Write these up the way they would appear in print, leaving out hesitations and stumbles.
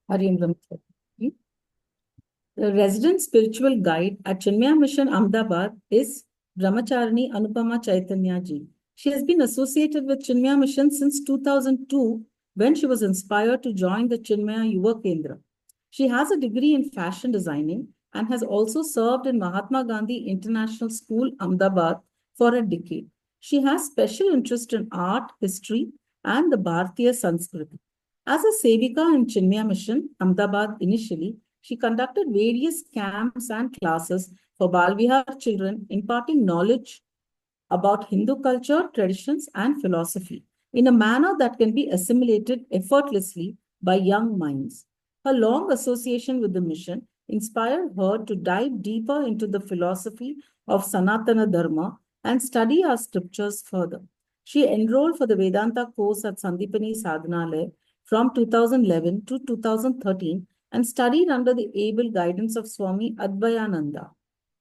Hariam Brahmacharya. The resident spiritual guide at Chinmaya Mission Ahmedabad is Brahmacharini Anupama Chaitanya ji. She has been associated with Chinmaya Mission since 2002 when she was inspired to join the Chinmaya Yuva Kendra. She has a degree in fashion designing and has also served in Mahatma Gandhi International School, Ahmedabad, for a decade. She has special interest in art, history, and the Bharatiya Sanskriti. As a Sevika in Chinmaya Mission, Ahmedabad initially, she conducted various camps and classes for Balvihar children, imparting knowledge about Hindu culture, traditions, and philosophy in a manner that can be assimilated effortlessly by young minds. Her long association with the mission inspired her to dive deeper into the philosophy of Sanatana Dharma and study our scriptures further. She enrolled for the Vedanta course at Sandipani Sadhanalaya from 2011 to 2013 and studied under the able guidance of Swami Advayananda.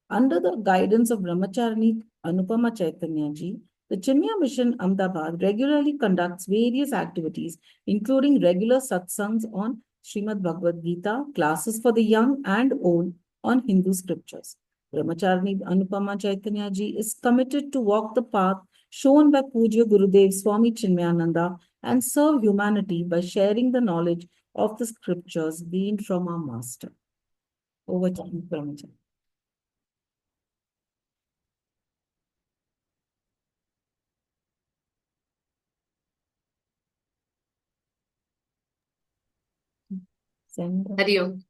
Under the guidance of Brahmacharani Anupama Chaitanya ji, the Chinmaya Mission Ahmedabad regularly conducts various activities, including regular satsangs on Srimad Bhagavad Gita, classes for the young and old on Hindu scriptures. Brahmacharani Anupama Chaitanya ji is committed to walk the path shown by Pujya Gurudev Swami Chinmayananda and serve humanity by sharing the knowledge of the scriptures gained from our master. Over to you, Brahmacharya. Hariom.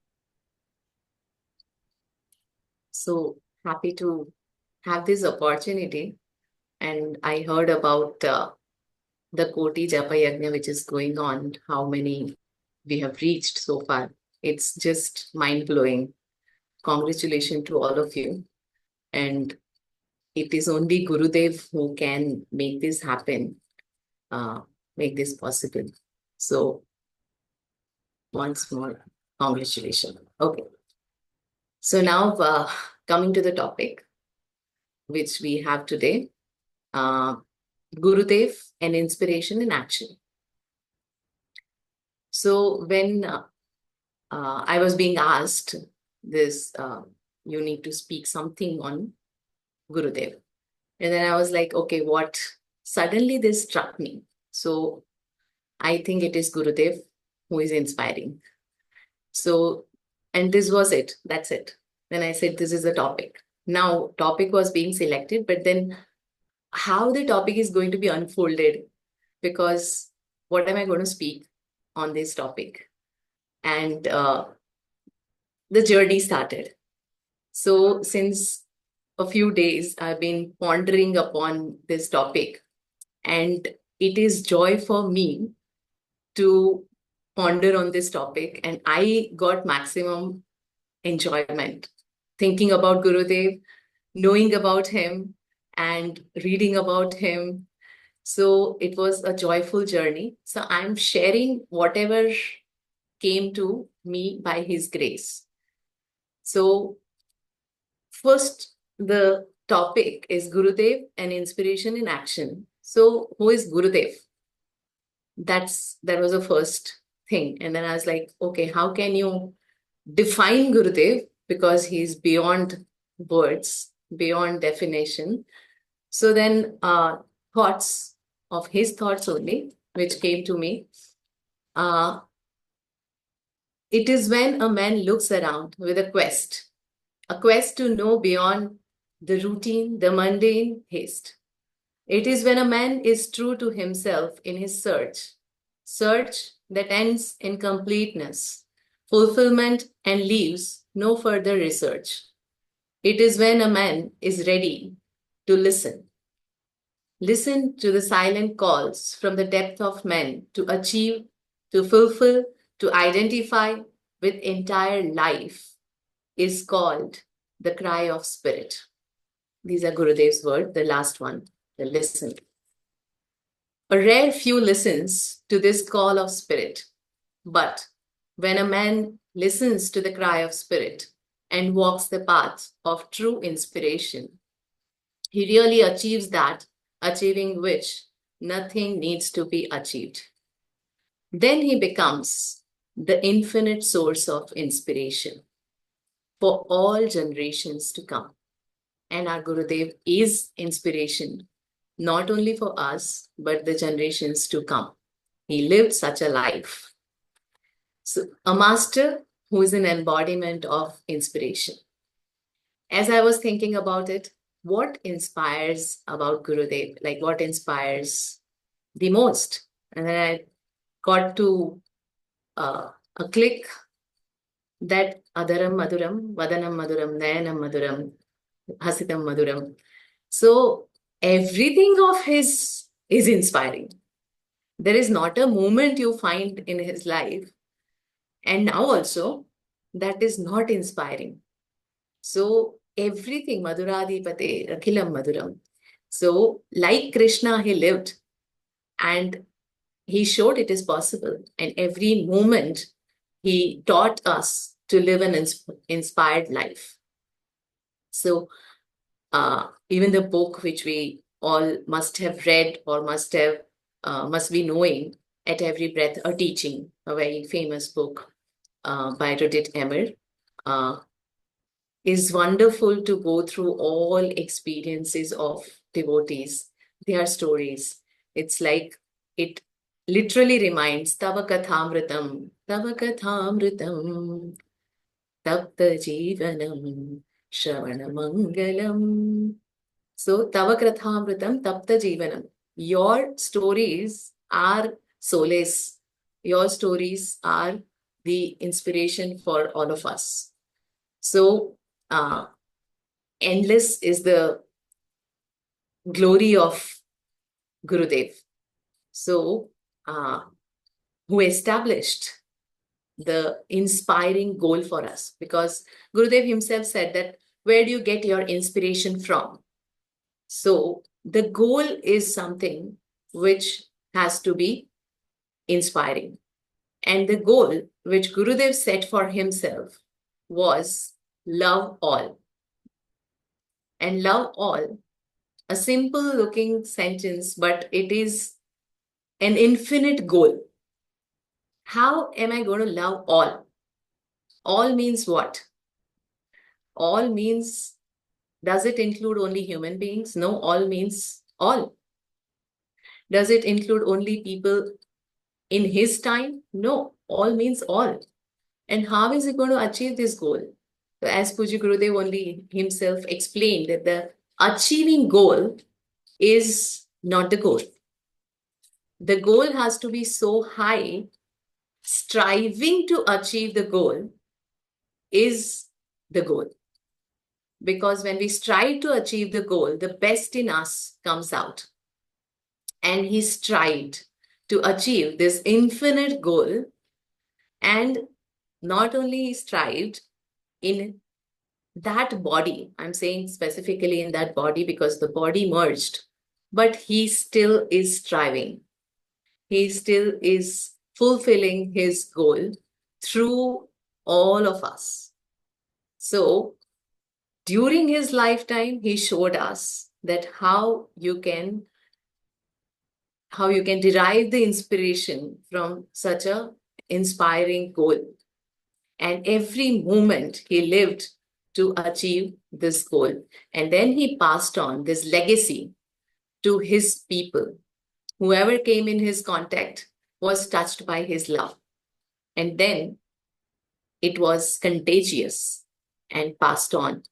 So happy to have this opportunity. And I heard about the Koti Japa Yajna, which is going on, how many we have reached so far. It's just mind blowing. Congratulations to all of you. And it is only Gurudev who can make this happen, make this possible. So once more, congratulations. Okay. So now coming to the topic which we have today, Gurudev, an inspiration in action. So when I was being asked this, you need to speak something on Gurudev. And then I was like, okay, what? Suddenly this struck me. So I think it is Gurudev who is inspiring. So, and this was it. That's it. Then I said, this is the topic. Now, topic was being selected, but then how the topic is going to be unfolded, because what am I going to speak on this topic? And the journey started. So since a few days, I've been pondering upon this topic, and it is joy for me to ponder on this topic. And I got maximum enjoyment thinking about Gurudev, knowing about him, and reading about him. So it was a joyful journey. So I'm sharing whatever came to me by his grace. So first, the topic is Gurudev, an inspiration in action. So who is Gurudev? That was the first thing. And then I was like, okay, how can you define Gurudev? Because he's beyond words, beyond definition. So then thoughts of his thoughts only, which came to me. It is when a man looks around with a quest to know beyond the routine, the mundane haste. It is when a man is true to himself in his search that ends in completeness, fulfillment, and leaves no further research. It is when a man is ready to listen. Listen to the silent calls from the depth of men to achieve, to fulfill, to identify with entire life is called the cry of spirit. These are Gurudev's words, the last one, the listen. A rare few listens to this call of spirit, but when a man listens to the cry of spirit and walks the path of true inspiration, he really achieves that, achieving which nothing needs to be achieved. Then he becomes the infinite source of inspiration for all generations to come. And our Gurudev is inspiration, not only for us, but the generations to come. He lived such a life. So, a master who is an embodiment of inspiration. As I was thinking about it, what inspires about Gurudev? Like, what inspires the most? And then I got to a click that Adaram Maduram, Vadanam Maduram, Nayanam Maduram, Hasitam Maduram. So everything of his is inspiring. There is not a moment you find in his life, and now also, that is not inspiring. So everything, Maduradipate, Akhilam Maduram. So, like Krishna, he lived and he showed it is possible. And every moment, he taught us to live an inspired life. So, even the book which we all must have read or must be knowing at every breath, a teaching, a very famous book by Rudit Emmer, uh, is wonderful to go through all experiences of devotees, their stories. It's like it literally reminds Tava Kathamritam, Tava Kathamritam, Tapta Jivanam, Shravana Mangalam. So, Tava Kathamritam, Tapta Jivanam. Your stories are solace. Your stories are the inspiration for all of us. So, uh, endless is the glory of Gurudev. So, who established the inspiring goal for us? Because Gurudev himself said that, where do you get your inspiration from? So, the goal is something which has to be inspiring. And the goal which Gurudev set for himself was love all. And love all, a simple looking sentence, but it is an infinite goal. How am I going to love all? All means what? All means, does it include only human beings? No, all means all. Does it include only people in his time? No, all means all. And how is he going to achieve this goal? So as Puji Gurudev only himself explained, that the achieving goal is not the goal. The goal has to be so high, striving to achieve the goal is the goal. Because when we strive to achieve the goal, the best in us comes out. And he strived to achieve this infinite goal. And not only he strived in that body, I'm saying specifically in that body because the body merged, but he still is striving. He still is fulfilling his goal through all of us. So, during his lifetime, he showed us that how you can derive the inspiration from such a inspiring goal. And every moment he lived to achieve this goal. And then he passed on this legacy to his people. Whoever came in his contact was touched by his love. And then it was contagious and passed on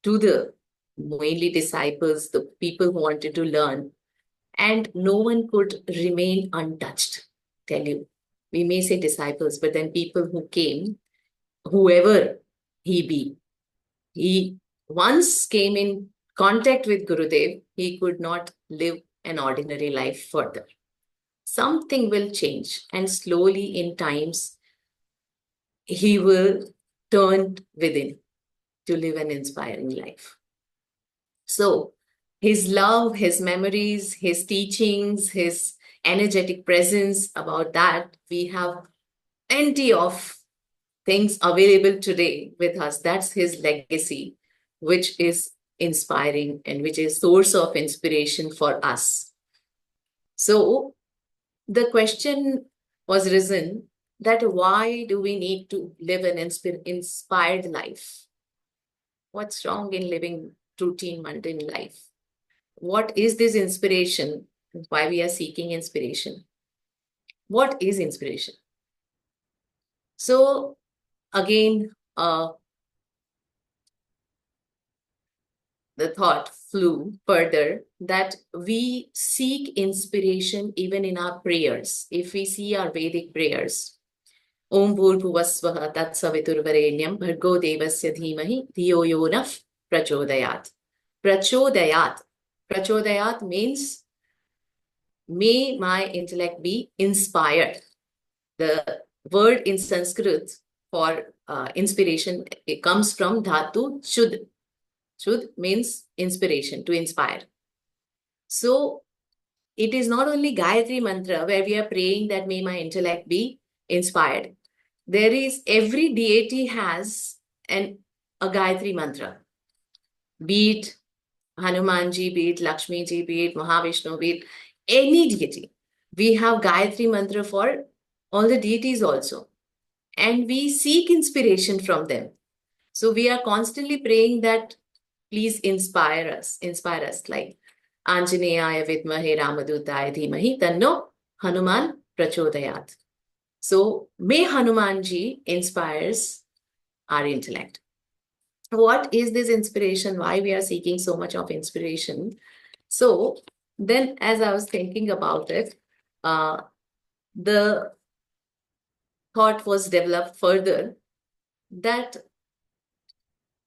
to the mainly disciples, the people who wanted to learn. And no one could remain untouched, tell you. We may say disciples, but then people who came, whoever he once came in contact with Gurudev, he could not live an ordinary life further. Something will change, and slowly in times, he will turn within to live an inspiring life. So, his love, his memories, his teachings, his energetic presence, about that, we have plenty of things available today with us. That's his legacy, which is inspiring and which is source of inspiration for us. So the question was risen that why do we need to live an inspired life? What's wrong in living routine, mundane life? What is this inspiration? Why we are seeking inspiration? What is inspiration? So again, the thought flew further that we seek inspiration even in our prayers. If we see our Vedic prayers, Om Bhurbhuvasvaha Tat Saviturvarenyam Bhargo Devasya Dhimahi Dhiyo Yo Nah Prachodayat. Prachodayat. Prachodayat means may my intellect be inspired. The word in Sanskrit for inspiration, it comes from dhatu chud. Chud means inspiration, to inspire. So it is not only Gayatri Mantra where we are praying that may my intellect be inspired. There is, every deity has a Gayatri Mantra. Be it Hanumanji, be it Lakshmiji, be it Mahavishnu, be it any deity. We have Gayatri Mantra for all the deities also. And we seek inspiration from them. So we are constantly praying that please inspire us, like Anjaneyaya Vidmahe Ramadutaya Dhimahi Tanno Hanuman Prachodayat. So may Hanumanji inspires our intellect. What is this inspiration? Why we are seeking so much of inspiration? So then, as I was thinking about it, the thought was developed further that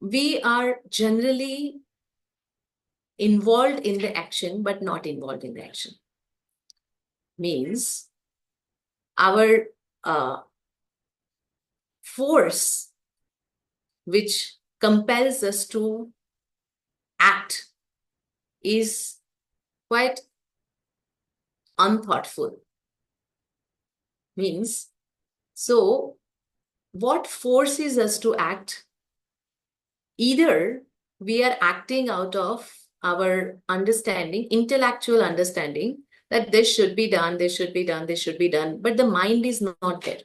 we are generally involved in the action, but not involved in the action. Means our force, which compels us to act, is quite unthoughtful. Means, so what forces us to act? Either we are acting out of our understanding, intellectual understanding, that this should be done, this should be done, this should be done, but the mind is not there.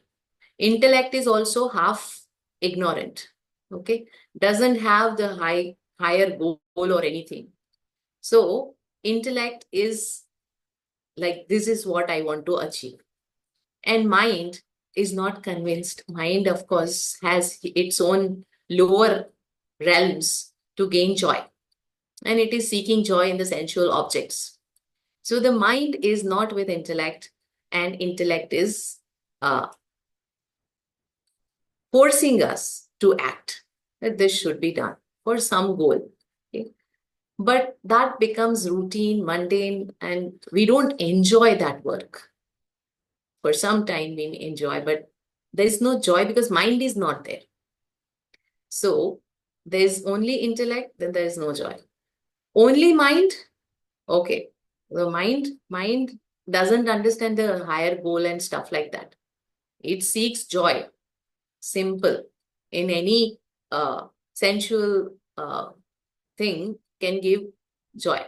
Intellect is also half ignorant, okay? Doesn't have the higher goal or anything. So intellect is like, this is what I want to achieve. And mind is not convinced. Mind, of course, has its own lower realms to gain joy. And it is seeking joy in the sensual objects. So the mind is not with intellect, and intellect is forcing us to act, that this should be done for some goal. Okay? But that becomes routine, mundane, and we don't enjoy that work. For some time we may enjoy, but there is no joy because mind is not there. So there's only intellect, then there is no joy. Only mind, okay. The mind doesn't understand the higher goal and stuff like that. It seeks joy. Simple. In any sensual thing can give joy.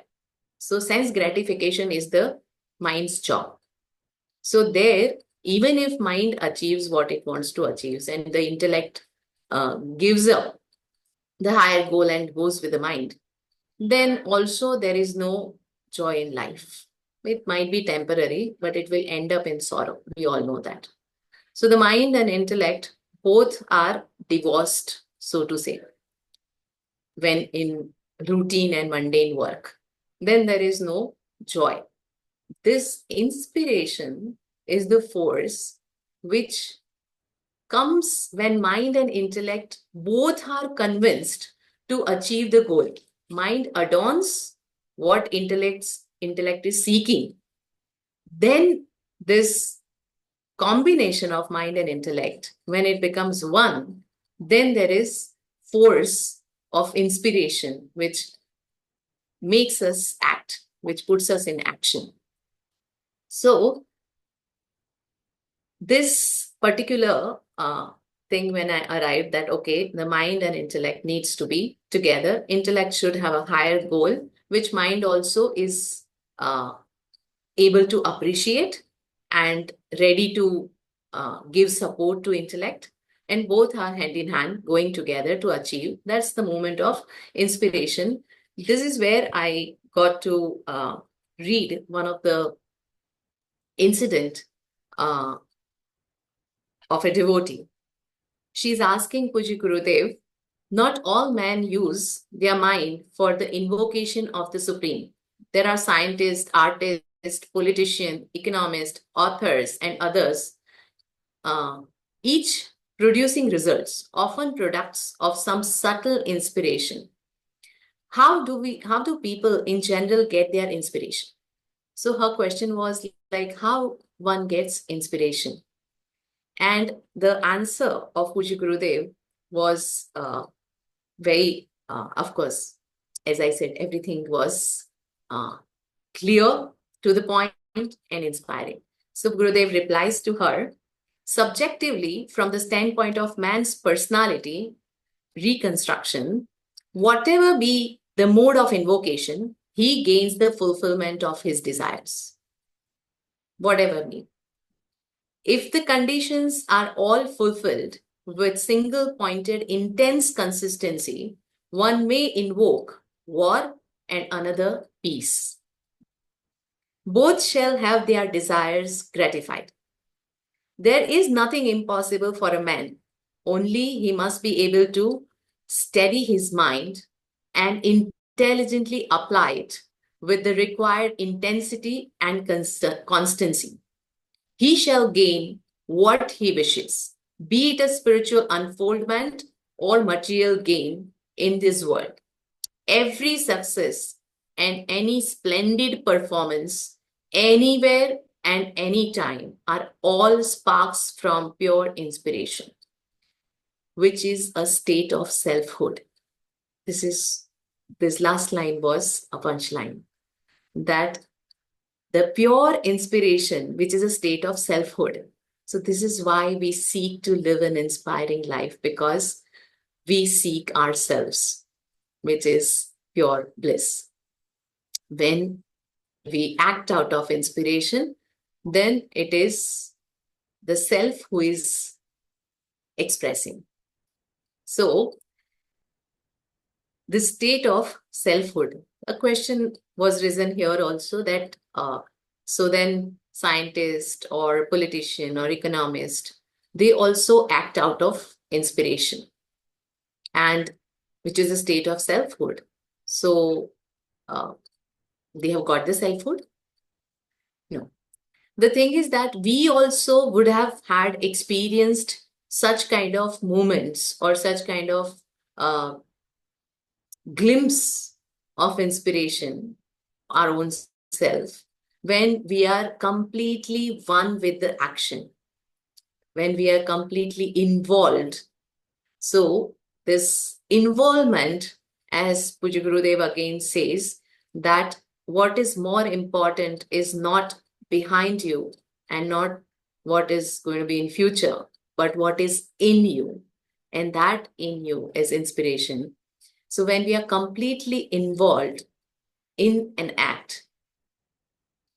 So sense gratification is the mind's job. So there, even if mind achieves what it wants to achieve, and the intellect gives up the higher goal and goes with the mind, then also there is no joy in life. It might be temporary, but it will end up in sorrow. We all know that. So the mind and intellect both are divorced, so to say, when in routine and mundane work. Then there is no joy. This inspiration is the force which comes when mind and intellect both are convinced to achieve the goal. Mind adorns what intellect is seeking. Then this combination of mind and intellect, when it becomes one, then there is force of inspiration which makes us act, which puts us in action. So this particular thing, when I arrived that, okay, the mind and intellect needs to be together. Intellect should have a higher goal, which mind also is able to appreciate and ready to gives support to intellect, and both are hand in hand going together to achieve. That's the moment of inspiration. This is where I got to read one of the incident uh, of a devotee. She's asking Puji Gurudev, not all men use their mind for the invocation of the Supreme. There are scientists, artists, politicians, economists, authors, and others, uh, each producing results, often products of some subtle inspiration. How do people in general get their inspiration? So her question was like how one gets inspiration. And the answer of Puji Gurudev was very, of course, as I said, everything was uh, clear, to the point, and inspiring. So Gurudev replies to her, subjectively, from the standpoint of man's personality reconstruction, whatever be the mode of invocation, he gains the fulfillment of his desires. Whatever be. If the conditions are all fulfilled with single pointed intense consistency, one may invoke war and another peace. Both shall have their desires gratified. There is nothing impossible for a man, only he must be able to steady his mind and intelligently apply it with the required intensity and constancy. He shall gain what he wishes, be it a spiritual unfoldment or material gain in this world. Every success and any splendid performance, anywhere and anytime, are all sparks from pure inspiration, which is a state of selfhood. This last line was a punchline, that the pure inspiration, which is a state of selfhood. So this is why we seek to live an inspiring life, because we seek ourselves, which is pure bliss. When we act out of inspiration, then it is the self who is expressing. So the state of selfhood. A question was risen here also that so then scientist or politician or economist, they also act out of inspiration, and which is a state of selfhood. So they have got the selfhood? No. The thing is that we also would have had experienced such kind of moments or such kind of uh, glimpse of inspiration, our own self, when we are completely one with the action, when we are completely involved. So this involvement, as Puja Gurudev again says, that what is more important is not behind you and not what is going to be in future, but what is in you. And that in you is inspiration. So when we are completely involved in an act,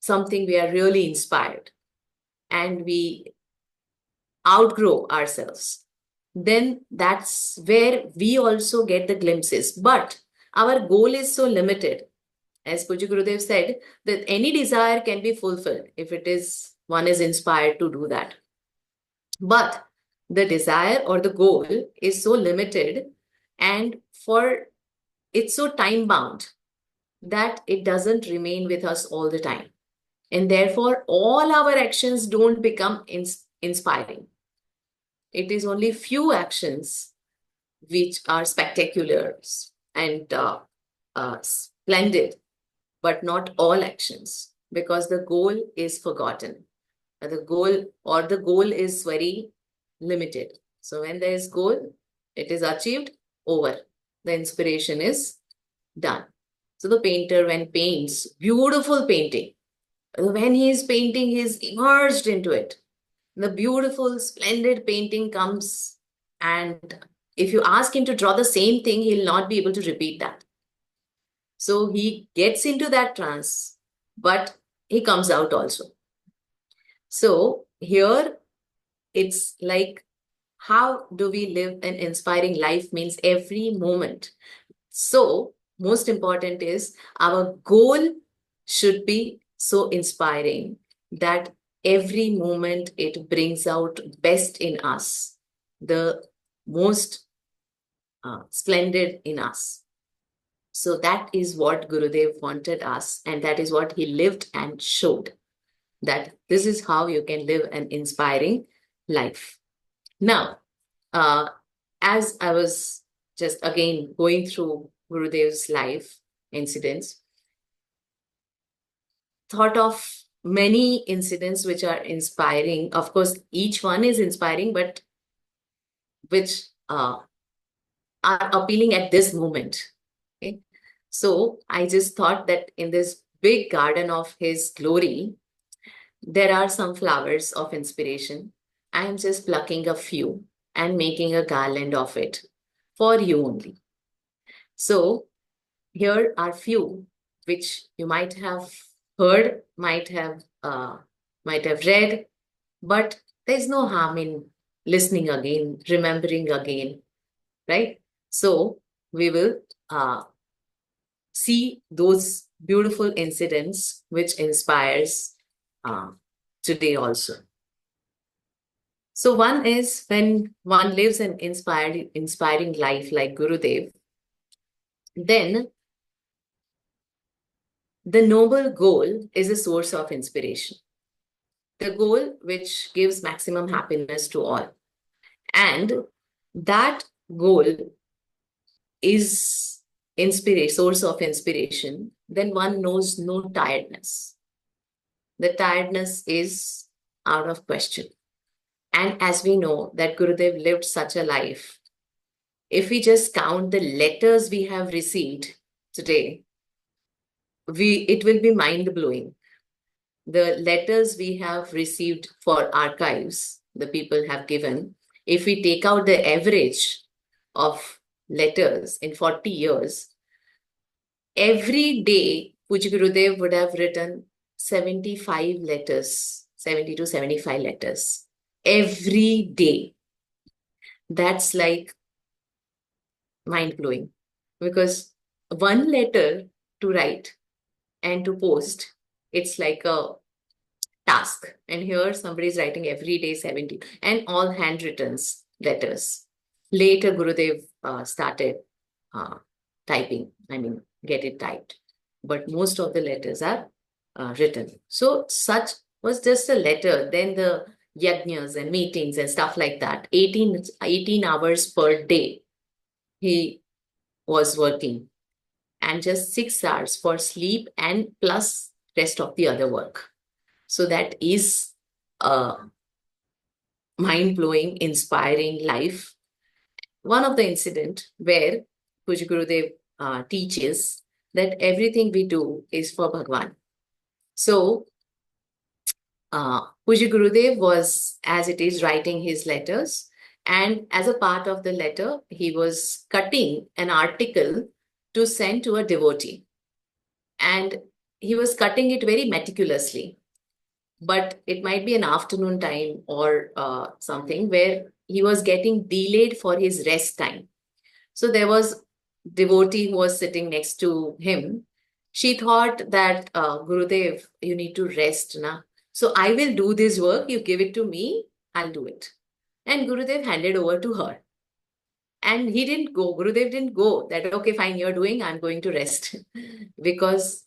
something we are really inspired, and we outgrow ourselves, then that's where we also get the glimpses. But our goal is so limited. As Puja Gurudev said, that any desire can be fulfilled if it is one is inspired to do that. But the desire or the goal is so limited, and for it's so time bound, that it doesn't remain with us all the time. And therefore, all our actions don't become inspiring. It is only few actions which are spectacular and splendid, but not all actions, because the goal is forgotten. The goal is very limited. So when there is goal, it is achieved, over. The inspiration is done. So the painter, when paints beautiful painting, when he is painting, he is immersed into it. The beautiful, splendid painting comes, and if you ask him to draw the same thing, he'll not be able to repeat that. So he gets into that trance, but he comes out also. So here, it's like, how do we live an inspiring life means every moment. So most important is our goal should be so inspiring that every moment it brings out best in us, the most splendid in us. So that is what Gurudev wanted us, and that is what he lived and showed, that this is how you can live an inspiring life. Now, uh, as I was just again going through Gurudev's life incidents, thought of many incidents which are inspiring. Of course, each one is inspiring, but which are appealing at this moment. Okay. So I just thought that in this big garden of his glory, there are some flowers of inspiration. I am just plucking a few and making a garland of it for you only. So here are few which you might have heard, might have read, but there's no harm in listening again, remembering again, right? So we will see those beautiful incidents which inspires uh, today also. So one is when one lives an inspiring life like Gurudev, then the noble goal is a source of inspiration. The goal which gives maximum happiness to all. And that goal is source of inspiration, then one knows no tiredness. The tiredness is out of question. And as we know that Gurudev lived such a life, if we just count the letters we have received today, it will be mind-blowing. The letters we have received for archives, the people have given, if we take out the average of letters in 40 years, every day Puja Gurudev would have written 75 letters, 70 to 75 letters. Every day. That's like mind-blowing, because one letter to write and to post, it's like a task. And here somebody is writing every day 70, and all handwritten letters. Later, Gurudev started typing, get it typed. But most of the letters are written. So such was just a letter. Then the yajnas and meetings and stuff like that. 18 hours per day he was working, and just 6 hours for sleep and plus rest of the other work. So that is a mind-blowing, inspiring life. One of the incident where Puja Gurudev teaches that everything we do is for Bhagwan. So Puja Gurudev was, as it is, writing his letters, and as a part of the letter, he was cutting an article to send to a devotee. And he was cutting it very meticulously. But it might be an afternoon time or something where he was getting delayed for his rest time. So there was devotee who was sitting next to him. She thought that Gurudev, you need to rest, na. So I will do this work. You give it to me, I'll do it. And Gurudev handed over to her. And he didn't go. Gurudev didn't go. That okay, fine, you're doing. I'm going to rest, because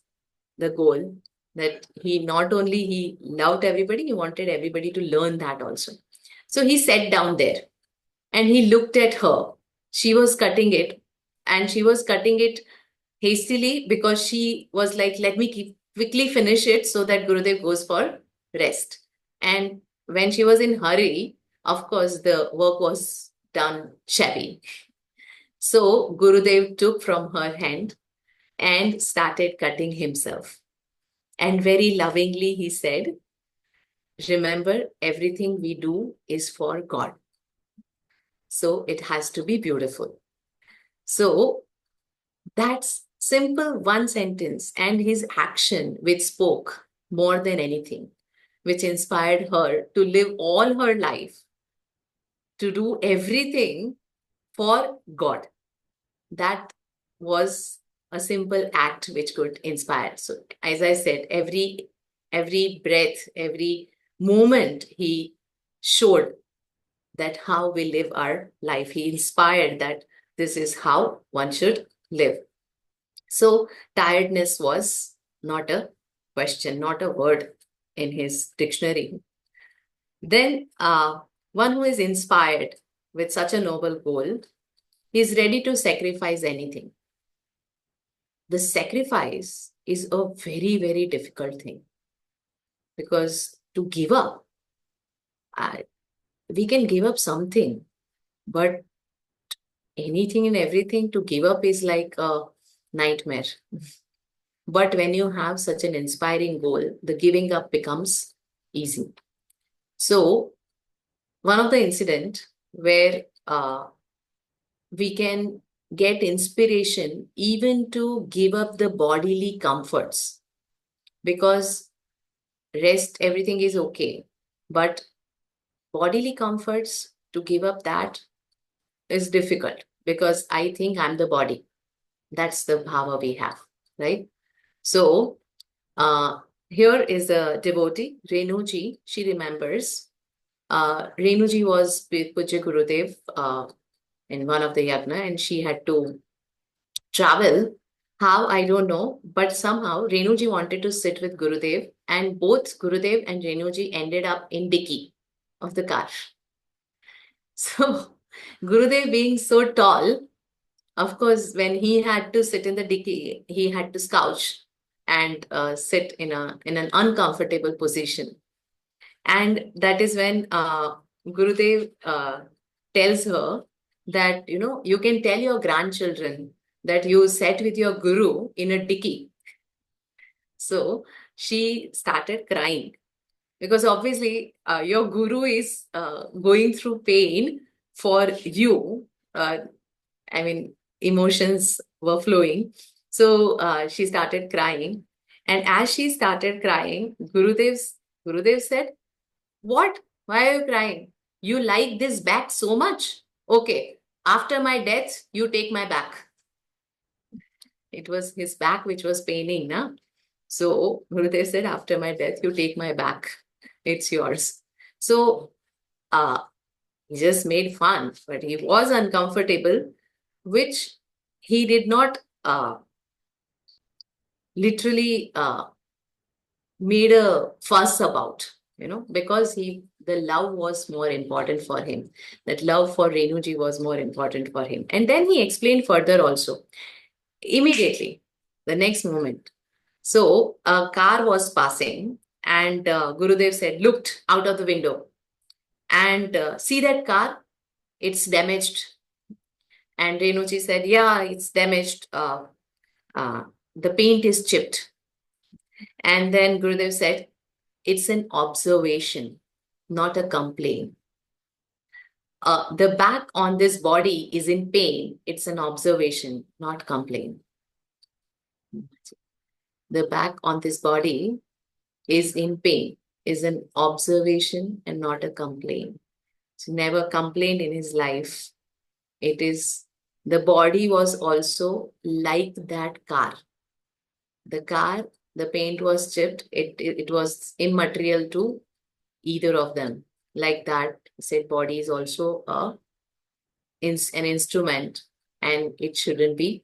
the goal that he not only he loved everybody, he wanted everybody to learn that also. So he sat down there and he looked at her. She was cutting it, and she was cutting it hastily because she was like, let me quickly finish it so that Gurudev goes for rest. And when she was in hurry, of course, the work was done shabby. So Gurudev took from her hand and started cutting himself. And very lovingly, he said, remember, everything we do is for God. So it has to be beautiful. So that's simple one sentence, and his action, which spoke more than anything, which inspired her to live all her life to do everything for God. That was a simple act which could inspire. So, as I said, every breath, every moment, he showed that how we live our life. He inspired that this is how one should live. So tiredness was not a question, not a word in his dictionary. Then one who is inspired with such a noble goal is ready to sacrifice anything. The sacrifice is a very, very difficult thing, because to give up, we can give up something, but anything and everything to give up is like a nightmare. But when you have such an inspiring goal, the giving up becomes easy. So one of the incident where we can get inspiration even to give up the bodily comforts, because rest, everything is okay, but bodily comforts, to give up that is difficult, because I think I'm the body. That's the bhava we have, right? So here is a devotee, Renuji. She remembers Renuji was with Pujya Gurudev in one of the yagna, and she had to travel. How, I don't know, but somehow Renuji wanted to sit with Gurudev, and both Gurudev and Renuji ended up in dicky of the car. So Gurudev being so tall, of course, when he had to sit in the dicky, he had to slouch and sit in an uncomfortable position. And that is when Gurudev tells her that, you can tell your grandchildren that you sat with your guru in a dicky. So she started crying, because obviously your guru is going through pain for you. I mean, emotions were flowing. So she started crying. And as she started crying, Gurudev said, "What? Why are you crying? You like this back so much? Okay, after my death, you take my back." It was his back which was paining, na? So Gurudev said, "After my death, you take my back. It's yours." So he just made fun, but he was uncomfortable, which he did not literally made a fuss about, because the love was more important for him. That love for Renuji was more important for him. And then he explained further also. Immediately, the next moment. So a car was passing, and Gurudev said, looked out of the window, and see that car? It's damaged. And Renuji said, yeah, it's damaged. Uh, the paint is chipped. And then Gurudev said, it's an observation, not a complaint. The back on this body is in pain. It's an observation, not complaint. The back on this body is in pain, is an observation and not a complaint. So never complained in his life. It is, the body was also like that car. The car, the paint was chipped. It was immaterial to either of them. Like that, said body is also an instrument, and it shouldn't be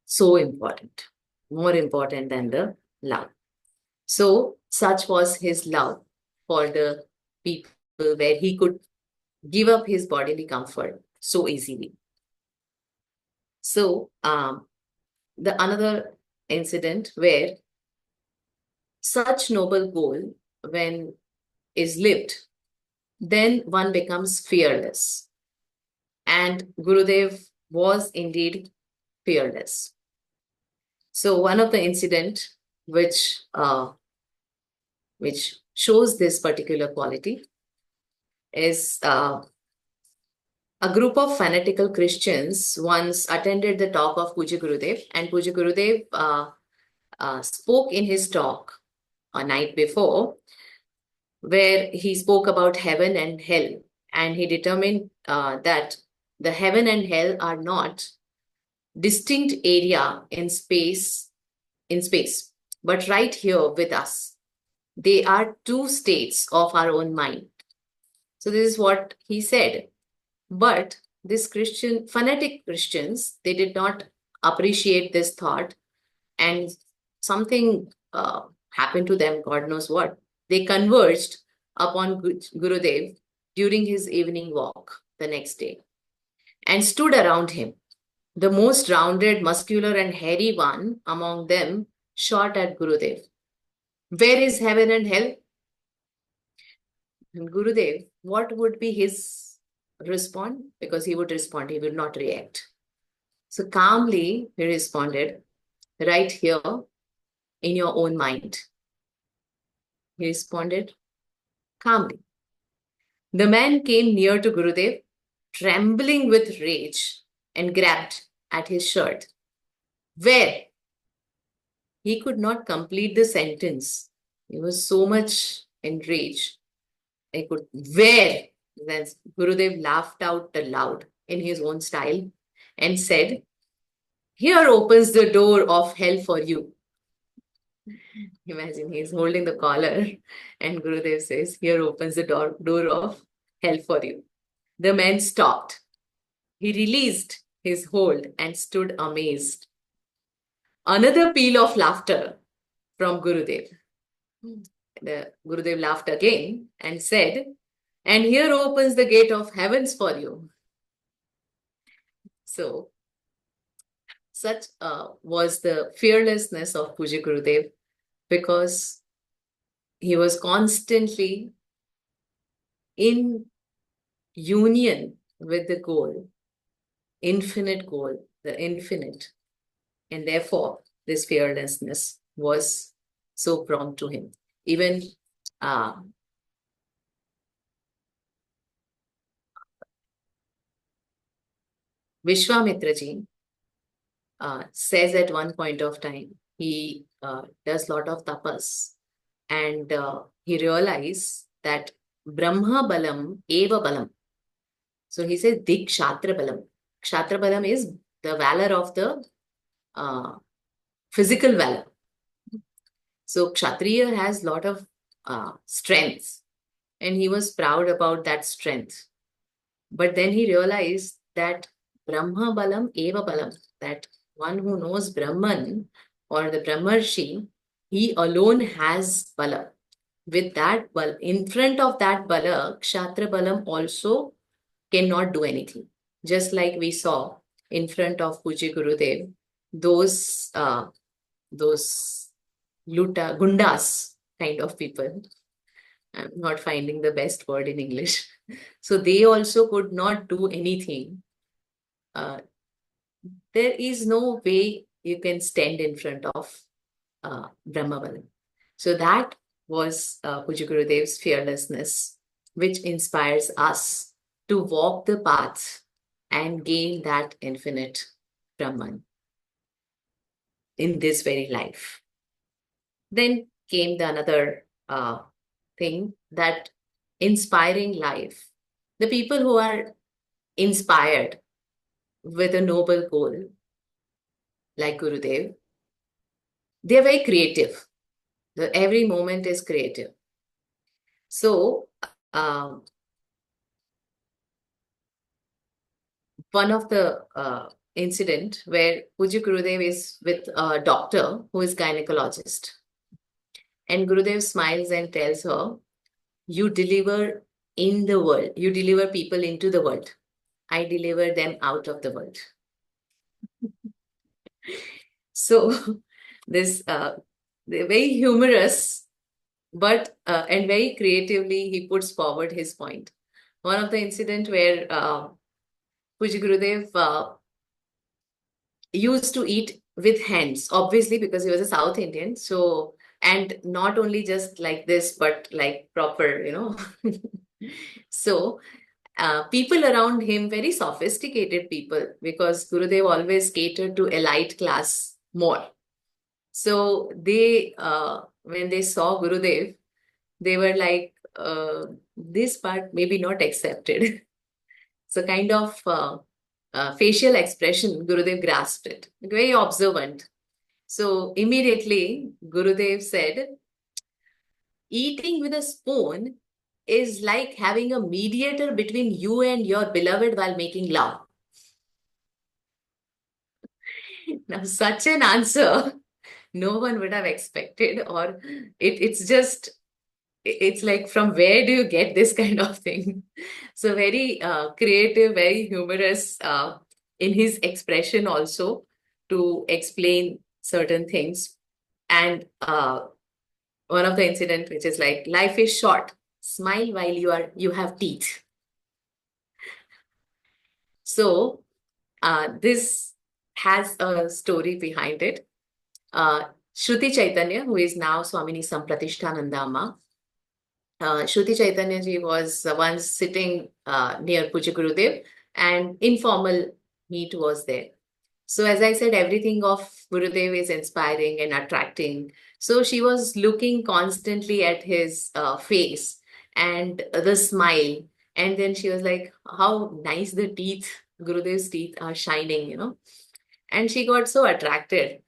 so important, more important than the love. So such was his love for the people, where he could give up his bodily comfort so easily. So the another incident where such noble goal, when is lived, then one becomes fearless. And Gurudev was indeed fearless. So one of the incident which shows this particular quality is a group of fanatical Christians once attended the talk of Puja Gurudev, and Puja Gurudev spoke in his talk a night before, where he spoke about heaven and hell. and he determined that the heaven and hell are not distinct area in space, but right here with us. They are two states of our own mind. So this is what he said. But this fanatic Christians, they did not appreciate this thought, and something happened to them, God knows what. They converged upon Gurudev during his evening walk the next day and stood around him. The most rounded, muscular, and hairy one among them shot at Gurudev. Where is heaven and hell? And Gurudev, what would be his response? Because he would respond, he would not react. So calmly, he responded, right here in your own mind. He responded calmly. The man came near to Gurudev, trembling with rage, and grabbed at his shirt. Where? He could not complete the sentence. He was so much enraged. Where? Then Gurudev laughed out aloud in his own style and said, here opens the door of hell for you. Imagine he's holding the collar and Gurudev says, here opens the door of hell for you. The man stopped. He released his hold and stood amazed. Another peal of laughter from Gurudev. The Gurudev laughed again and said, and here opens the gate of heavens for you. So, such was the fearlessness of Puja Gurudev, because he was constantly in union with the goal, the infinite. And therefore, this fearlessness was so prompt to him. Even Vishwamitra ji says at one point of time, he does lot of tapas, and he realized that Brahma balam eva balam. So he says dik kshatra balam. Kshatra balam is the valor of the physical valor. So Kshatriya has lot of strength, and he was proud about that strength. But then he realized that Brahma balam eva balam, that one who knows Brahman or the Brahmarshi, he alone has bala. With that bala, in front of that bala, Kshatra balam also cannot do anything. Just like we saw in front of Puji Gurudev, those gundas kind of people. I'm not finding the best word in English. So they also could not do anything. There is no way you can stand in front of Brahma Balam. So that was Puja Gurudev's fearlessness, which inspires us to walk the path and gain that infinite Brahman in this very life. Then came the another thing, that inspiring life. The people who are inspired with a noble goal, like Gurudev, they are very creative. Every moment is creative. So, one of the incident where Puja Gurudev is with a doctor who is gynecologist. And Gurudev smiles and tells her, you deliver in the world. You deliver people into the world. I deliver them out of the world. So this very humorous, but and very creatively he puts forward his point. One of the incident where Puja Gurudev used to eat with hands, obviously because he was a South Indian. So, and not only just like this, but like proper, So people around him, very sophisticated people, because Gurudev always catered to elite class more. So they, when they saw Gurudev, they were like, this part may be not accepted. So kind of facial expression, Gurudev grasped it, very observant. So immediately Gurudev said, eating with a spoon is like having a mediator between you and your beloved while making love. Now, such an answer, no one would have expected, or it's just, it's like, from where do you get this kind of thing? So, very creative, very humorous in his expression also to explain certain things. And one of the incident which is like, life is short, smile while you have teeth. So this has a story behind it. Shruti Chaitanya, who is now Swamini Sampratishthanandama, Shruti Chaitanya ji was once sitting near Puja Gurudev, and informal meet was there. So as I said, everything of Gurudev is inspiring and attracting. So she was looking constantly at his face and the smile. And then she was like, how nice the teeth, Gurudev's teeth are shining, you know. And she got so attracted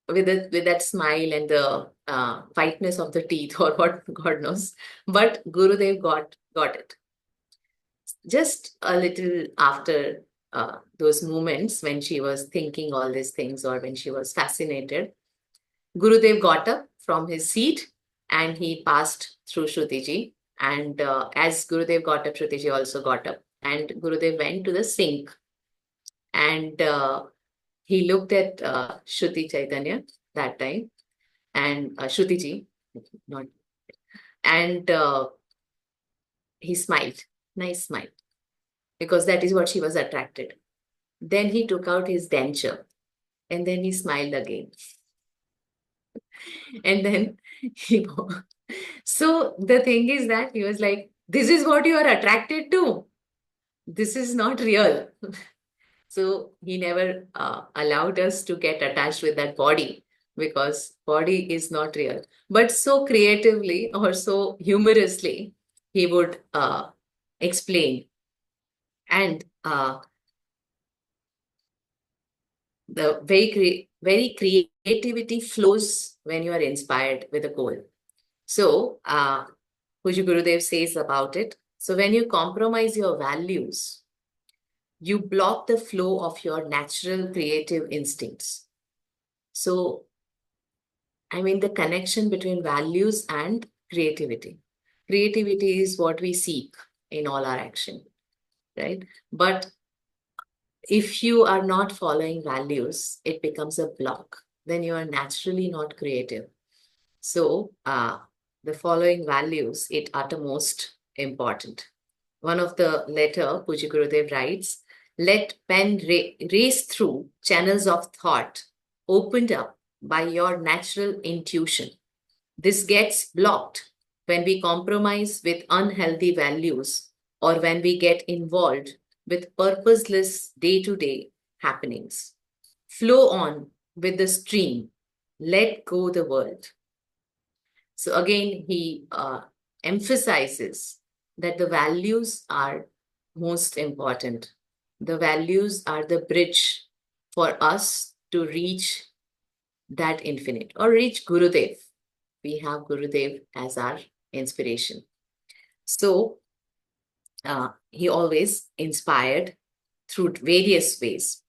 with that smile and the whiteness of the teeth, or what God knows. But Gurudev got it. Just a little after those moments when she was thinking all these things, or when she was fascinated, Gurudev got up from his seat and he passed through Shrutiji. And as Gurudev got up, Shrutiji also got up. And Gurudev went to the sink, and he looked at Shruti Chaitanya that time, and Shrutiji, not, and he smiled, nice smile, because that is what she was attracted. Then he took out his denture, and then he smiled again. And then he, so the thing is that he was like, this is what you are attracted to. This is not real. So he never allowed us to get attached with that body, because body is not real. But so creatively or so humorously, he would explain. And the very creativity flows when you are inspired with a goal. So Puja Gurudev says about it. So when you compromise your values, you block the flow of your natural creative instincts. So, I mean, the connection between values and creativity. Creativity is what we seek in all our action, right? But if you are not following values, it becomes a block. Then you are naturally not creative. So, the following values, it uttermost important. One of the letter, Puja Gurudev writes, let pen race through channels of thought opened up by your natural intuition. This gets blocked when we compromise with unhealthy values, or when we get involved with purposeless day-to-day happenings. Flow on with the stream. Let go the world. So again, he emphasizes that the values are most important. The values are the bridge for us to reach that infinite, or reach Gurudev. We have Gurudev as our inspiration. So he always inspired through various ways.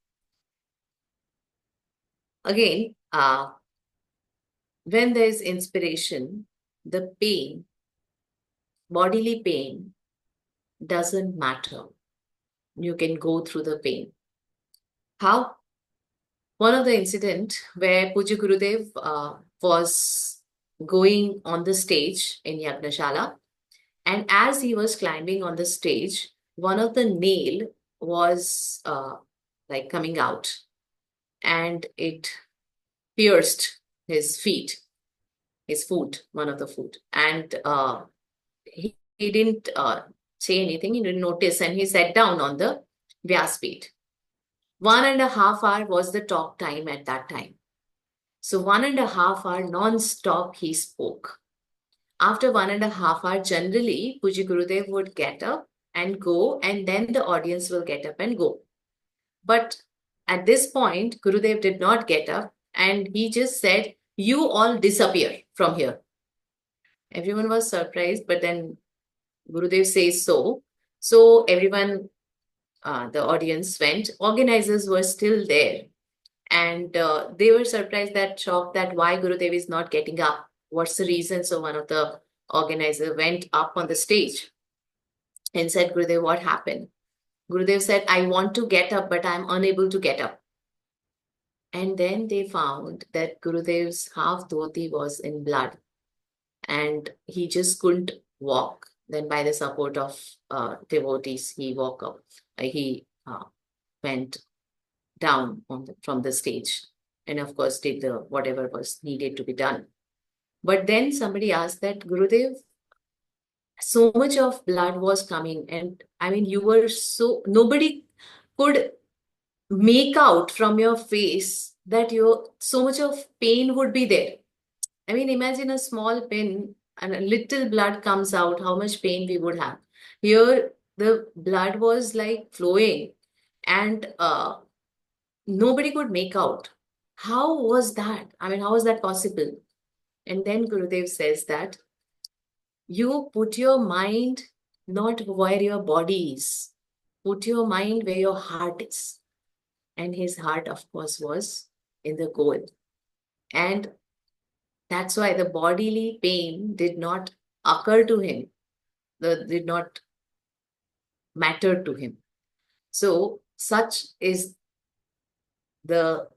Again, when there is inspiration, the pain, bodily pain, doesn't matter. You can go through the pain. How? One of the incident where Puja Gurudev was going on the stage in Yagnashala, and as he was climbing on the stage, one of the nail was like coming out, and it pierced his feet, his foot, one of the foot, and he didn't say anything, he didn't notice, and he sat down on the Vyaspeeth. 1.5 hours was the talk time at that time. So 1.5 hours non-stop he spoke. After 1.5 hours, generally, Puji Gurudev would get up and go, and then the audience will get up and go. But at this point, Gurudev did not get up and he just said, "You all disappear from here." Everyone was surprised, but then Gurudev says so. So everyone, the audience went. Organizers were still there. And they were surprised, that shocked, that why Gurudev is not getting up. What's the reason? So one of the organizer went up on the stage and said, "Gurudev, what happened?" Gurudev said, "I want to get up, but I'm unable to get up." And then they found that Gurudev's half dhoti was in blood and he just couldn't walk. Then, by the support of devotees, he woke up. He went down from the stage, and of course did the whatever was needed to be done. But then somebody asked that, "Gurudev, so much of blood was coming, and I mean, you were so nobody could make out from your face that your so much of pain would be there." I mean, imagine a small pin and a little blood comes out, how much pain we would have. Here, the blood was like flowing, and nobody could make out. How was that? I mean, how was that possible? And then Gurudev says that you put your mind not where your body is, put your mind where your heart is. And his heart, of course, was in the goal. And that's why the bodily pain did not occur to him, did not matter to him. So, such is the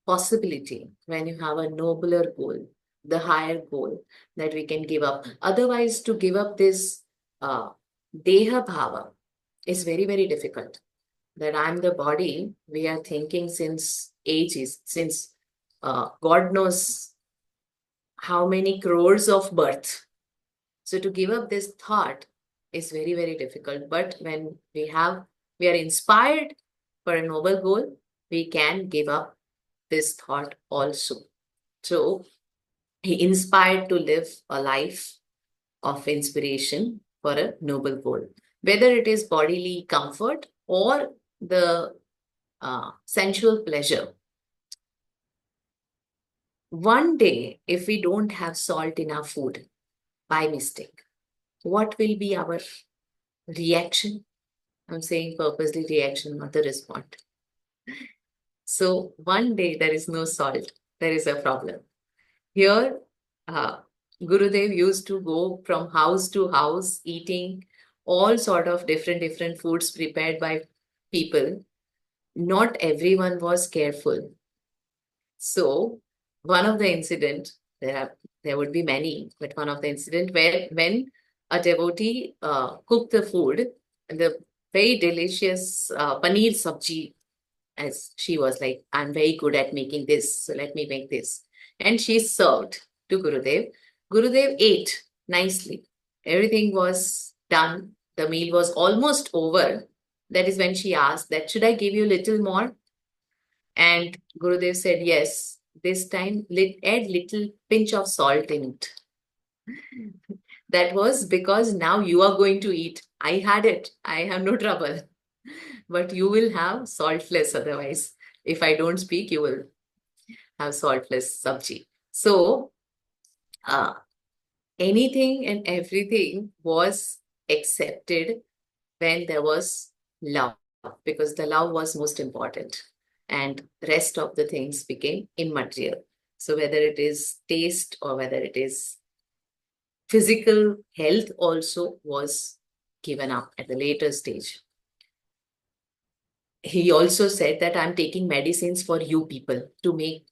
possibility when you have a nobler goal, the higher goal that we can give up. Otherwise, to give up this deha bhava is very, very difficult. That I'm the body, we are thinking since ages, since God knows how many crores of birth. So to give up this thought is very, very difficult. But when we are inspired for a noble goal, we can give up this thought also. So he inspired to live a life of inspiration for a noble goal, whether it is bodily comfort or the sensual pleasure. One day, if we don't have salt in our food by mistake, what will be our reaction? I'm saying purposely reaction, not the response. So one day there is no salt, there is a problem. Here, uh, Gurudev used to go from house to house eating all sort of different foods prepared by people. Not everyone was careful. So one of the incident, there would be many, but one of the incident where when a devotee cooked the food, the very delicious paneer sabji, as she was like, "I'm very good at making this, so let me make this." And she served to Gurudev. Gurudev ate nicely. Everything was done. The meal was almost over. That is when she asked that, "Should I give you a little more?" And Gurudev said, "Yes, this time add little pinch of salt in it." That was because now you are going to eat. I had it. I have no trouble. But you will have saltless otherwise. If I don't speak, you will have saltless sabji. So, uh, anything and everything was accepted when there was love, because the love was most important. And rest of the things became immaterial. So whether it is taste or whether it is physical health also was given up at the later stage. He also said that I'm taking medicines for you people to make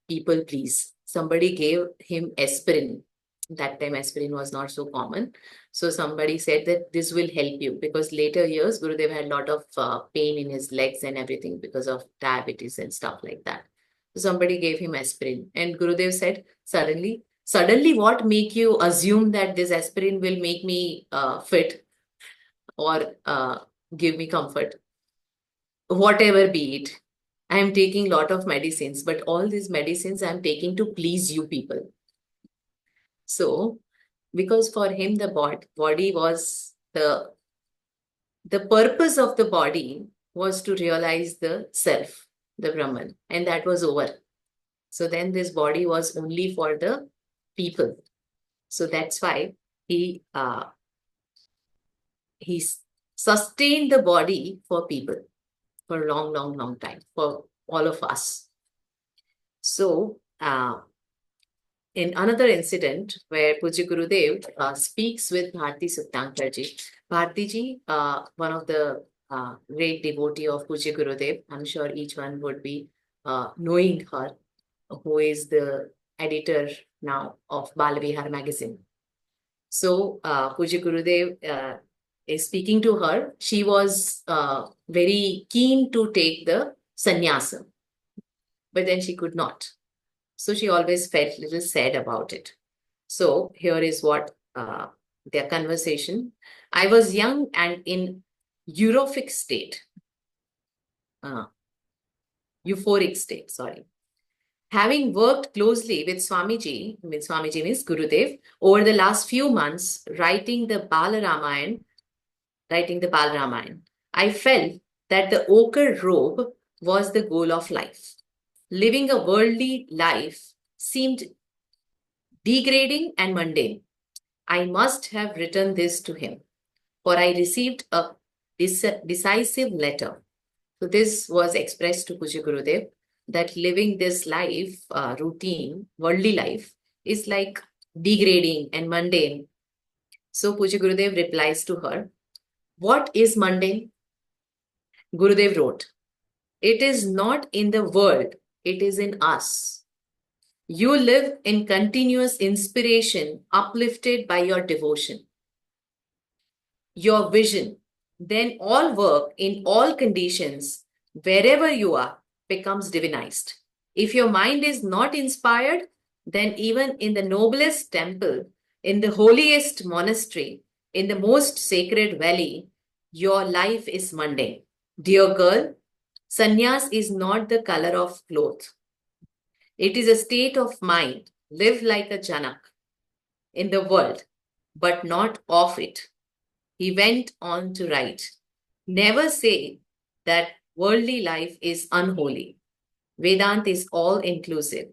people please. Somebody gave him aspirin. That time aspirin was not so common. So somebody said that this will help you, because later years Gurudev had a lot of pain in his legs and everything because of diabetes and stuff like that. So somebody gave him aspirin and Gurudev said, suddenly what make you assume that this aspirin will make me fit or give me comfort? Whatever be it. I am taking lot of medicines, but all these medicines I am taking to please you people. So because for him the body was the purpose of the body was to realize the self, the Brahman, and that was over. So then this body was only for the people. So that's why he he sustained the body for people for a long, long, long time, for all of us. So in another incident where Puja Gurudev speaks with Bharti Suptankarji, Bhartiji, one of the great devotee of Puja Gurudev, I'm sure each one would be knowing her, who is the editor now of Balavihar magazine. So Puja Gurudev is speaking to her. She was very keen to take the sannyasa, but then she could not. So she always felt a little sad about it. So here is what their conversation. I was young and in euphoric state. Euphoric state, sorry. Having worked closely with Swamiji means Gurudev, over the last few months, writing the Bal Ramayan, I felt that the ochre robe was the goal of life. Living a worldly life seemed degrading and mundane. I must have written this to him, for I received a decisive letter. So this was expressed to Puja Gurudev, that living this life, routine, worldly life, is like degrading and mundane. So Puja Gurudev replies to her, what is mundane? Gurudev wrote, it is not in the world, it is in us. You live in continuous inspiration, uplifted by your devotion, your vision. Then all work in all conditions, wherever you are, becomes divinized. If your mind is not inspired, then even in the noblest temple, in the holiest monastery, in the most sacred valley, your life is mundane. Dear girl, sannyas is not the color of cloth. It is a state of mind. Live like a Janak in the world, but not of it. He went on to write, never say that worldly life is unholy. Vedant is all inclusive.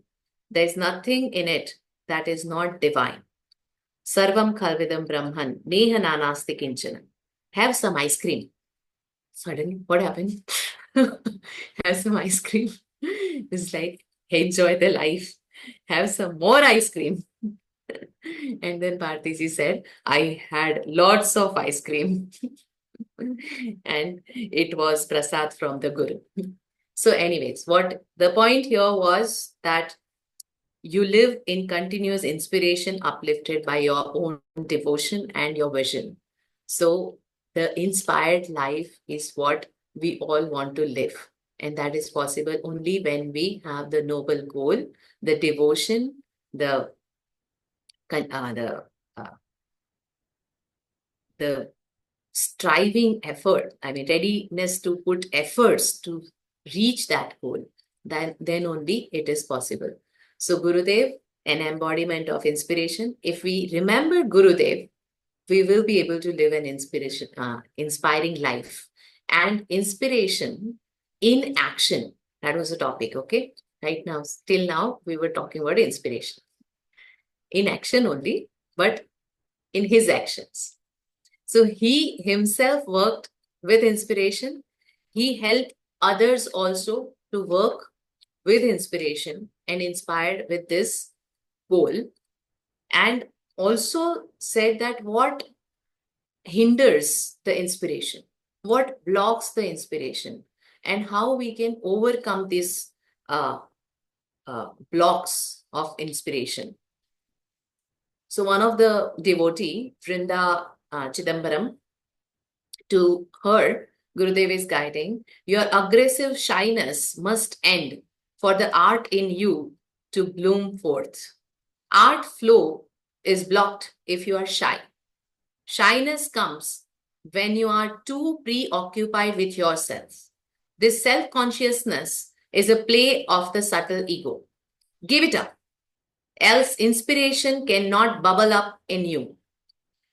There is nothing in it that is not divine. Sarvam khalvidam brahman, neha nanasti kinchana. Have some ice cream. Suddenly, what happened? Have some ice cream. It's like, enjoy the life. Have some more ice cream. And then Bhartiji said, I had lots of ice cream. And it was prasad from the Guru. So anyways, what the point here was that you live in continuous inspiration uplifted by your own devotion and your vision. So the inspired life is what we all want to live. And that is possible only when we have the noble goal, the devotion, the uh, the striving effort, I mean, readiness to put efforts to reach that goal, then only it is possible. So Gurudev, an embodiment of inspiration. If we remember Gurudev, we will be able to live an inspiring life. And inspiration in action, that was the topic, okay? Right now, till now, we were talking about inspiration. In action only, but in his actions. So he himself worked with inspiration. He helped others also to work with inspiration and inspired with this goal. And also said that what hinders the inspiration, what blocks the inspiration, and how we can overcome these blocks of inspiration. So one of the devotee, Vrinda Chidambaram, to her, Gurudev is guiding, your aggressive shyness must end for the art in you to bloom forth. Art flow is blocked if you are shy. Shyness comes when you are too preoccupied with yourself. This self-consciousness is a play of the subtle ego. Give it up. else inspiration cannot bubble up in you.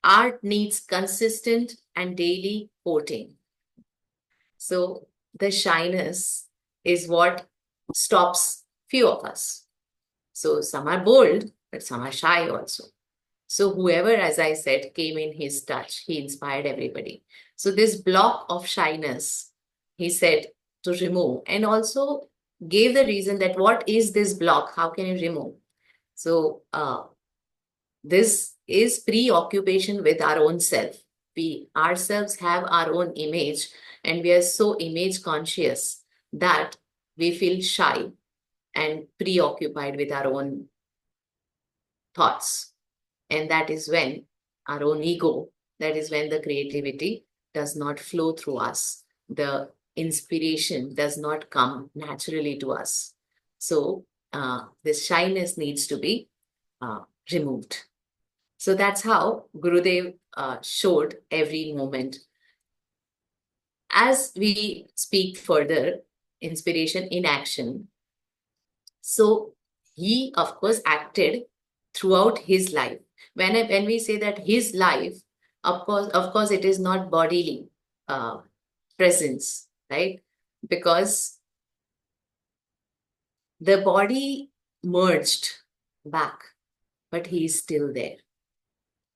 Art needs consistent and daily coating. So the shyness is what stops few of us. So some are bold, but some are shy also. So whoever, as I said, came in his touch, he inspired everybody. So this block of shyness, he said to remove, and also gave the reason that what is this block? How can you remove? So this is preoccupation with our own self. We ourselves have our own image, and we are so image conscious that we feel shy and preoccupied with our own thoughts. And that is when our own ego, that is when the creativity does not flow through us. The inspiration does not come naturally to us. So this shyness needs to be removed. So that's how Gurudev showed every moment. As we speak further, inspiration in action. So he, of course, acted throughout his life. When we say that his life, of course, it is not bodily uh, presence, right? Because the body merged back, but he is still there,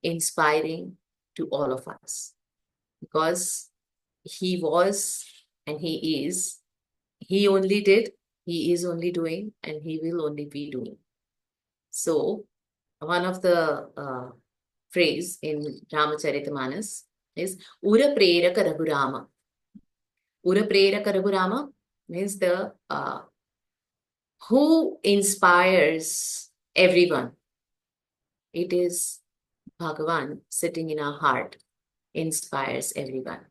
inspiring to all of us. Because he was and he only did, he is only doing, and he will only be doing. So one of the phrase in Ramacharita is Ura Preraka Raghurama. Ura Preraka Raghurama means the who inspires everyone. It is Bhagavan sitting in our heart, inspires everyone.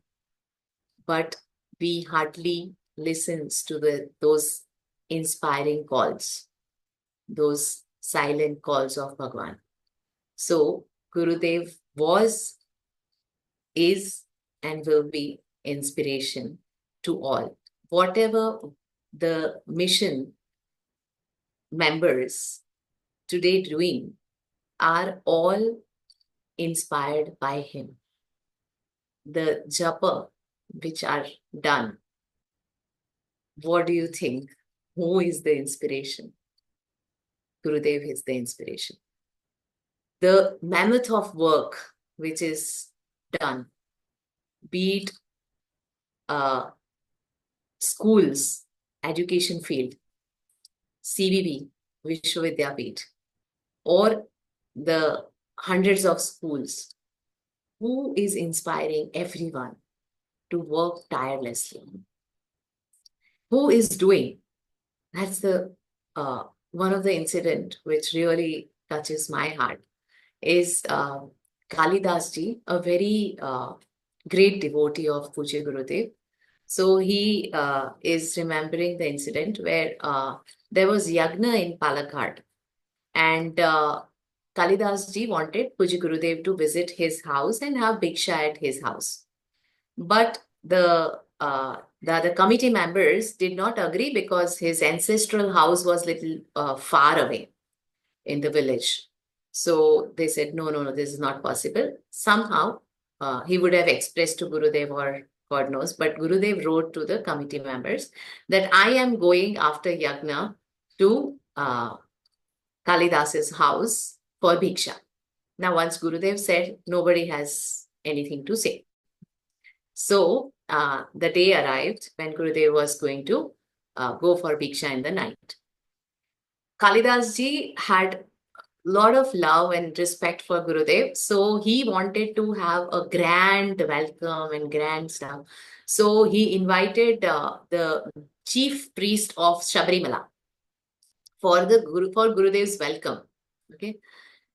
But we hardly listens to those inspiring calls, those silent calls of Bhagavan. So Gurudev was, is, and will be inspiration to all. Whatever the mission members today doing are all inspired by him. The japa which are done, what do you think? Who is the inspiration? Gurudev is the inspiration. The mammoth of work which is done, be it schools, education field, CVB, Vishwavidyapeeth, or the hundreds of schools, who is inspiring everyone to work tirelessly? Who is doing? That's the one of the incident which really touches my heart is Kalidas ji, a very great devotee of Pujya Gurudev. So he is remembering the incident where there was yagna in Palakkad, and Kalidas ji wanted Pujya Gurudev to visit his house and have bhiksha at his house. But the other committee members did not agree because his ancestral house was little far away in the village. So they said, no, no, no, this is not possible. Somehow he would have expressed to Gurudev, or God knows, but Gurudev wrote to the committee members that I am going after Yagna to Kalidas's house for Bhiksha. Now, once Gurudev said, nobody has anything to say. So the day arrived when Gurudev was going to go for Bhiksha in the night. Kalidas ji had lot of love and respect for Gurudev. So he wanted to have a grand welcome and grand stuff. So he invited the chief priest of Sabrimala for Gurudev's welcome. Okay.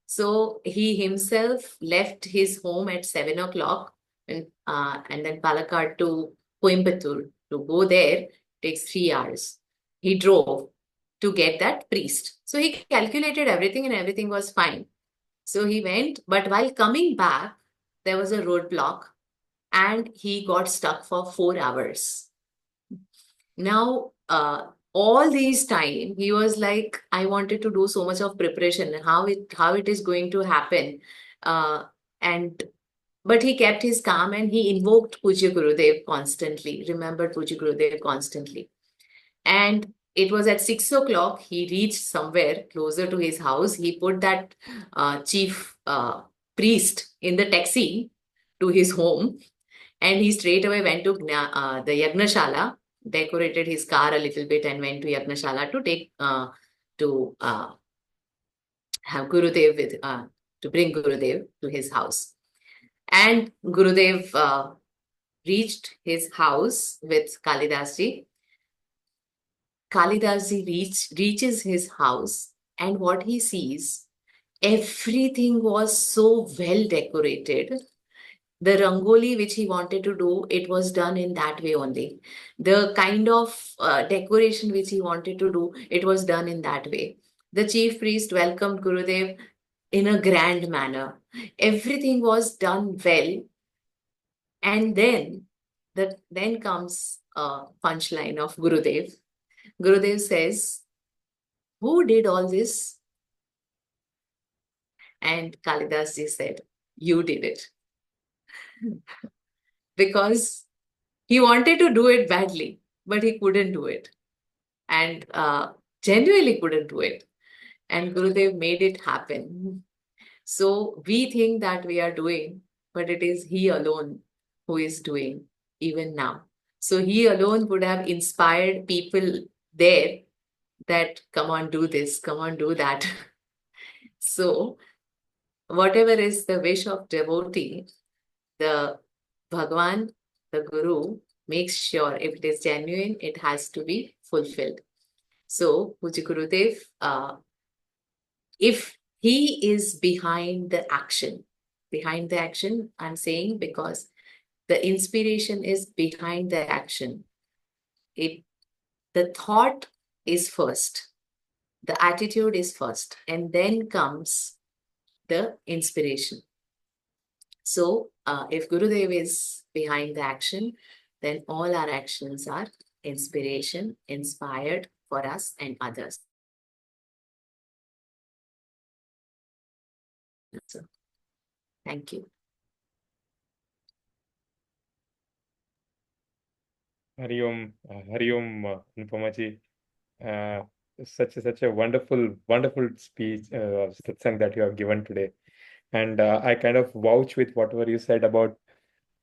So he himself left his home at 7 o'clock and then Palakkad to Coimbatore. To go there takes 3 hours. He drove to get that priest. So he calculated everything and everything was fine. So he went, but while coming back, there was a roadblock and he got stuck for 4 hours. Now, all these time he was like, I wanted to do so much of preparation, how it is going to happen. And but he kept his calm and he invoked Pujya Gurudev constantly, remembered Pujya Gurudev constantly. And it was at 6 o'clock, he reached somewhere closer to his house. He put that chief priest in the taxi to his home, and he straight away went to the Yagnashala, decorated his car a little bit, and went to Yagnashala to take to have Gurudev to bring Gurudev to his house. And Gurudev reached his house with Kalidas ji. Kalidas ji reaches his house, and what he sees, everything was so well decorated. The rangoli which he wanted to do, it was done in that way only. The kind of decoration which he wanted to do, it was done in that way. The chief priest welcomed Gurudev in a grand manner. Everything was done well. And then comes a punchline of Gurudev. Gurudev says, who did all this? And Kalidas ji said, you did it. Because he wanted to do it badly, but he couldn't do it. And genuinely couldn't do it. And Gurudev made it happen. So we think that we are doing, but it is he alone who is doing even now. So he alone would have inspired people there that come on, do this, come on, do that. So whatever is the wish of devotee, the Bhagwan, the Guru, makes sure if it is genuine, it has to be fulfilled. So Puji Gurudev, if he is behind the action, I'm saying because the inspiration is behind the action. The thought is first, the attitude is first, and then comes the inspiration. So if Gurudev is behind the action, then all our actions are inspiration, inspired for us and others. So, thank you. Hari Om, Anupama ji. Such a wonderful speech, satsang that you have given today. And I kind of vouch with whatever you said about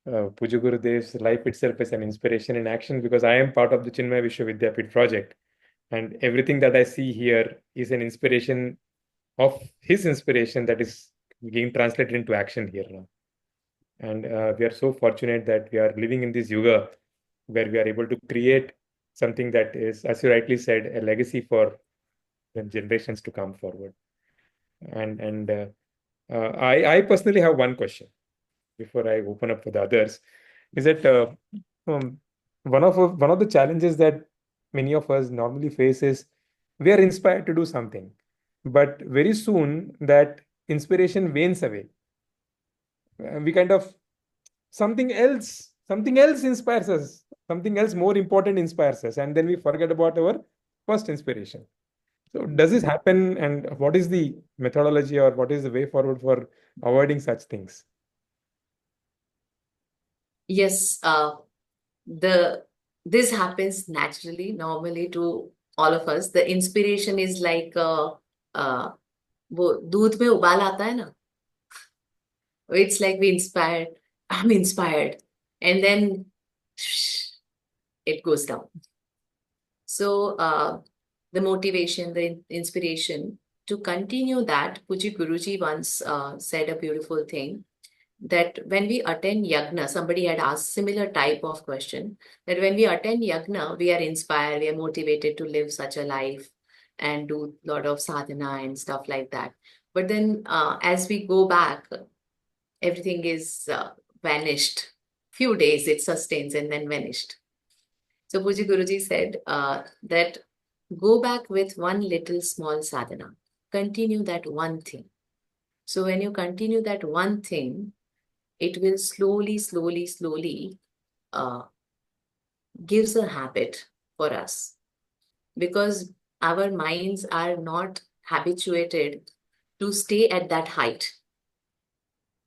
Puja Gurudev's life itself as an inspiration in action, because I am part of the Chinmaya Vishwavidyapit project. And everything that I see here is an inspiration of his inspiration that is being translated into action here now. And we are so fortunate that we are living in this yuga where we are able to create something that is, as you rightly said, a legacy for the generations to come forward. And I personally have one question before I open up for the others. Is that one of the challenges that many of us normally face is we are inspired to do something, but very soon that inspiration wanes away. We kind of something else inspires us, something else more important inspires us, and then we forget about our first inspiration. So does this happen, and what is the methodology or what is the way forward for avoiding such things? Yes, this happens naturally, normally to all of us. The inspiration is like वो दूध में उबाल आता है ना, it's like I'm inspired, and then it goes down. So the motivation, the inspiration to continue that, Puji Guruji once said a beautiful thing, that when we attend yagna, somebody had asked similar type of question, that when we attend yagna, we are inspired, we are motivated to live such a life and do a lot of sadhana and stuff like that. But then as we go back, everything is vanished. Few days it sustains and then vanished. So Puji Guruji said that go back with one little small sadhana. Continue that one thing. So when you continue that one thing, it will slowly gives a habit for us. because our minds are not habituated to stay at that height.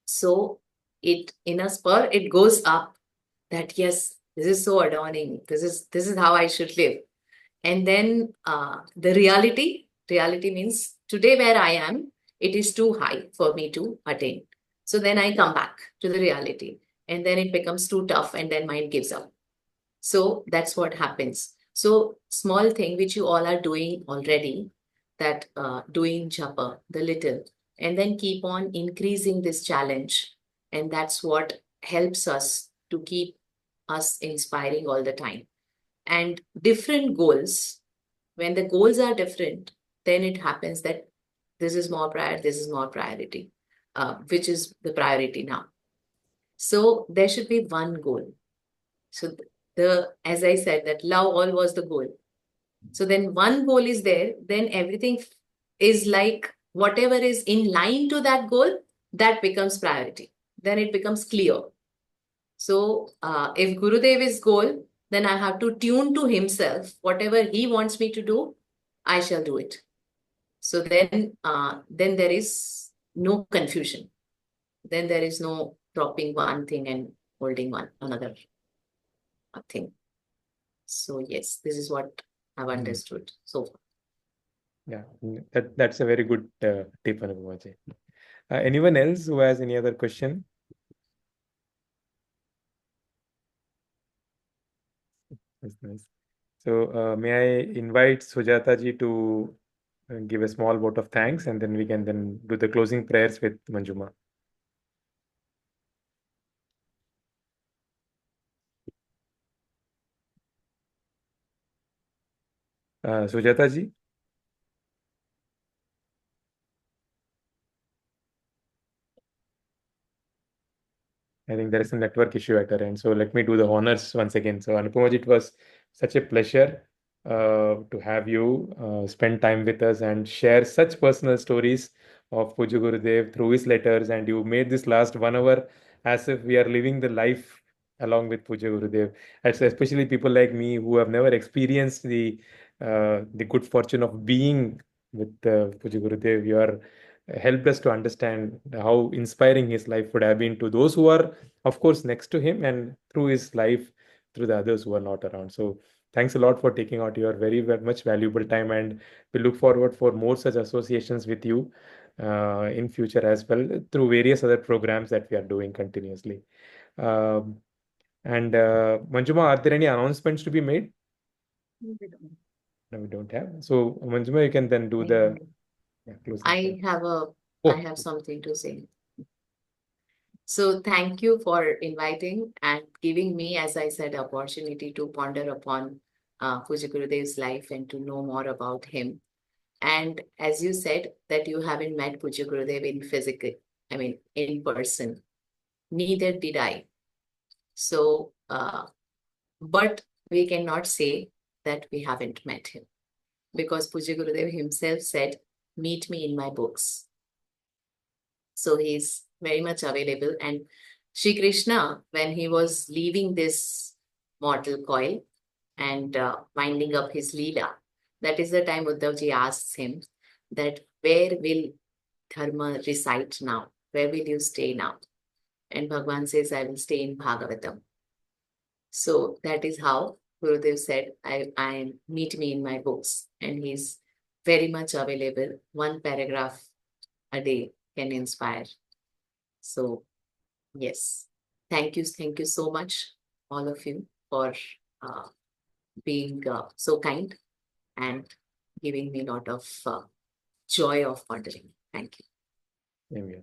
So it in a spur, it goes up that yes, this is so adorning. This is how I should live. And then the reality means today where I am, it is too high for me to attain. So then I come back to the reality, and then it becomes too tough, and then mind gives up. So that's what happens. So small thing which you all are doing already, that doing japa, the little, and then keep on increasing this challenge. And that's what helps us to keep us inspiring all the time. And different goals, when the goals are different, then it happens that this is more this is more priority, which is the priority now. So there should be one goal. So as I said, that love all was the goal. So then one goal is there, then everything is like whatever is in line to that goal, that becomes priority. Then it becomes clear. So if Gurudev is goal, then I have to tune to himself. Whatever he wants me to do, I shall do it. So then there is no confusion. Then there is no dropping one thing and holding one another thing. So yes, this is what I've understood so far. Yeah, that's a very good tip, Anupama. Anyone else who has any other question? That's nice. So may I invite Sujata ji to give a small vote of thanks, and then we can then do the closing prayers with Manjuma. Sujata ji. I think there is a network issue at her end. So let me do the honors once again. So Anupama ji, it was such a pleasure to have you spend time with us and share such personal stories of Puja Gurudev through his letters. And you made this last 1 hour as if we are living the life along with Puja Gurudev. And so especially people like me who have never experienced the good fortune of being with Puja Gurudev. You are helped us to understand how inspiring his life would have been to those who are, of course, next to him, and through his life, through the others who are not around. So thanks a lot for taking out your very, very much valuable time, and we look forward for more such associations with you in future as well through various other programs that we are doing continuously. And Manjuma, are there any announcements to be made? No, we don't have. So Manjuma, you can then do the closing. I Oh. have something to say. So thank you for inviting and giving me, as I said, opportunity to ponder upon Puja Gurudev's life and to know more about him. And as you said that you haven't met Puja Gurudev in person, neither did I. So, but we cannot say that we haven't met him, because Puja Gurudev himself said, meet me in my books. So he's very much available. And Shri Krishna, when he was leaving this mortal coil and winding up his Leela, that is the time Uddhavji asks him that where will Dharma reside now? Where will you stay now? And Bhagwan says, I will stay in Bhagavatam. So that is how Gurudev said, I meet me in my books. And he's very much available. One paragraph a day can inspire. So yes, thank you so much, all of you, for being so kind and giving me a lot of joy of pondering. Thank you. Same here.